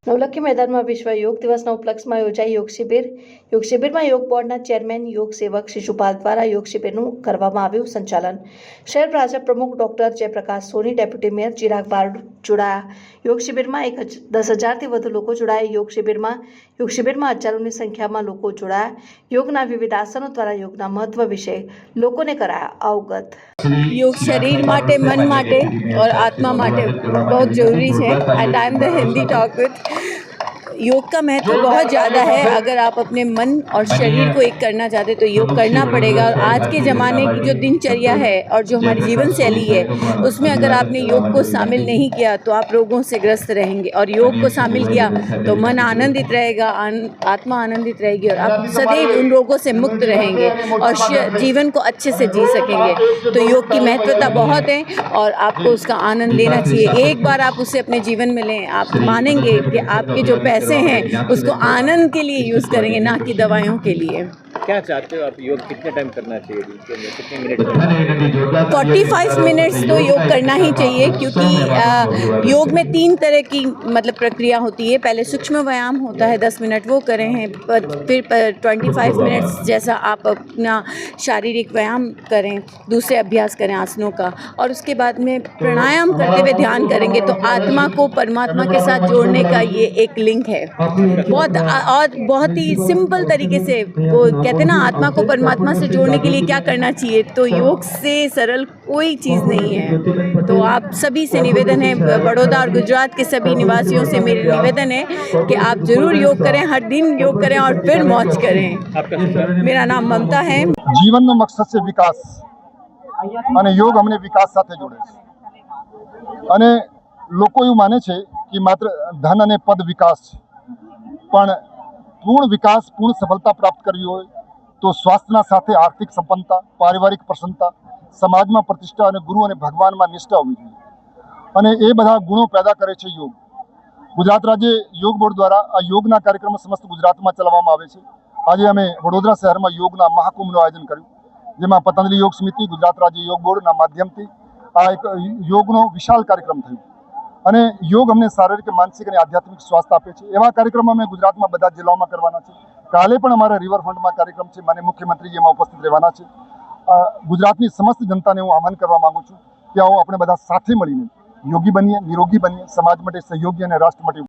નવલખી મેદાનમાં વિશ્વ યોગ દિવસના ઉપલક્ષમાં યોજાઈ યોગ શિબિરમાં યોગ બોર્ડના ચેરમેન યોગ સેવક શિશુપાલ દ્વારા યોગ શિબિરનું કરવામાં આવ્યું સંચાલન। શહેર ભાજપ પ્રમુખ ડોક્ટર જયપ્રકાશ સોની, ડેપ્યુટી મેયર ચિરાગ બારોટ જોડાયા। યોગ શિબિરમાં 10,000થી વધુ લોકો જોડાયા। યોગ શિબિરમાં હજારોની સંખ્યામાં લોકો જોડાયા। યોગના વિવિધ આસનો દ્વારા યોગના મહત્વ વિશે લોકોને કરાયા અવગત। योग शरीर माटे, मन माटे और आत्मा माटे बहुत जरूरी है। And I am the Hindi talk with. योग का महत्व बहुत ज़्यादा है। अगर आप अपने मन और शरीर को एक करना चाहते तो योग करना पड़ेगा। और आज के ज़माने की जो दिनचर्या है और जो हमारी जीवन शैली है उसमें अगर आपने योग को शामिल नहीं किया तो आप रोगों से ग्रस्त रहेंगे। और योग को शामिल किया तो मन आनंदित रहेगा, आत्मा आनंदित रहेगी और आप सदैव उन रोगों से मुक्त रहेंगे और जीवन को अच्छे से जी सकेंगे। तो योग की महत्वता बहुत है और आपको उसका आनंद लेना चाहिए। एक बार आप उसे अपने जीवन में लें, आप मानेंगे कि आपके जो पैसे हैं उसको आनंद के लिए यूज़ करेंगे, ना कि दवाइयों के लिए। क्या चाहते हो आप? योग कितने टाइम करना चाहिए? कितने मिनट? 45 मिनट्स तो योग करना ही चाहिए, क्योंकि योग में 3 तरह की मतलब प्रक्रिया होती है। पहले सूक्ष्म व्यायाम होता है, 10 मिनट वो करें हैं, फिर 25 मिनट्स जैसा आप अपना शारीरिक व्यायाम करें, दूसरे अभ्यास करें आसनों का, और उसके बाद में प्राणायाम करते हुए ध्यान करेंगे तो आत्मा को परमात्मा के साथ जोड़ने का ये एक लिंक है। बहुत ही सिंपल तरीके से वो कहते हैं ना, आत्मा को परमात्मा से जोड़ने के लिए क्या करना चाहिए, तो योग से सरल कोई चीज़ नहीं है। तो आप सभी से निवेदन है, बड़ौदा और गुजरात के सभी निवासियों से मेरी निवेदन है कि आप जरूर योग करें, हर दिन योग करें और फिर मौज करें। मेरा नाम ममता है। जीवन मकसद से विकास અને યોગ અમને વિકાસ સાથે જોડે છે અને લોકો એવું માને છે કે માત્ર ધન અને પદ વિકાસ છે, પણ પૂર્ણ વિકાસ, પૂર્ણ સફળતા પ્રાપ્ત કરવી હોય તો સ્વાસ્થ્યના સાથે આર્થિક સંપન્નતા, પારિવારિક પ્રસન્નતા, સમાજમાં પ્રતિષ્ઠા અને ગુરુ અને ભગવાનમાં નિષ્ઠા હોવી જોઈએ અને એ બધા ગુણો પેદા કરે છે યોગ। ગુજરાત રાજ્ય યોગ બોર્ડ દ્વારા આ યોગના કાર્યક્રમો સમસ્ત ગુજરાતમાં ચલાવવામાં આવે છે। આજે અમે વડોદરા શહેરમાં યોગના મહાકુંભનું આયોજન કર્યું, જેમાં પતંજલિ યોગ સમિતિ, ગુજરાત રાજ્ય યોગ બોર્ડના માધ્યમથી આ એક યોગનો વિશાળ કાર્યક્રમ થયો અને યોગ અમને શારીરિક, માનસિક અને આધ્યાત્મિક સ્વાસ્થ્ય આપે છે। એવા કાર્યક્રમો અમે ગુજરાતમાં બધા જિલ્લાઓમાં કરવાના છે। કાલે પણ અમારા રિવરફ્રન્ટમાં કાર્યક્રમ છે, માનનીય મુખ્યમંત્રી એમાં ઉપસ્થિત રહેવાના છે। ગુજરાતની સમસ્ત જનતાને હું આહ્વાન કરવા માંગુ છું કે આવો આપણે બધા સાથે મળીને યોગી બનીએ, નિરોગી બનીએ, સમાજ માટે સહયોગી અને રાષ્ટ્ર માટે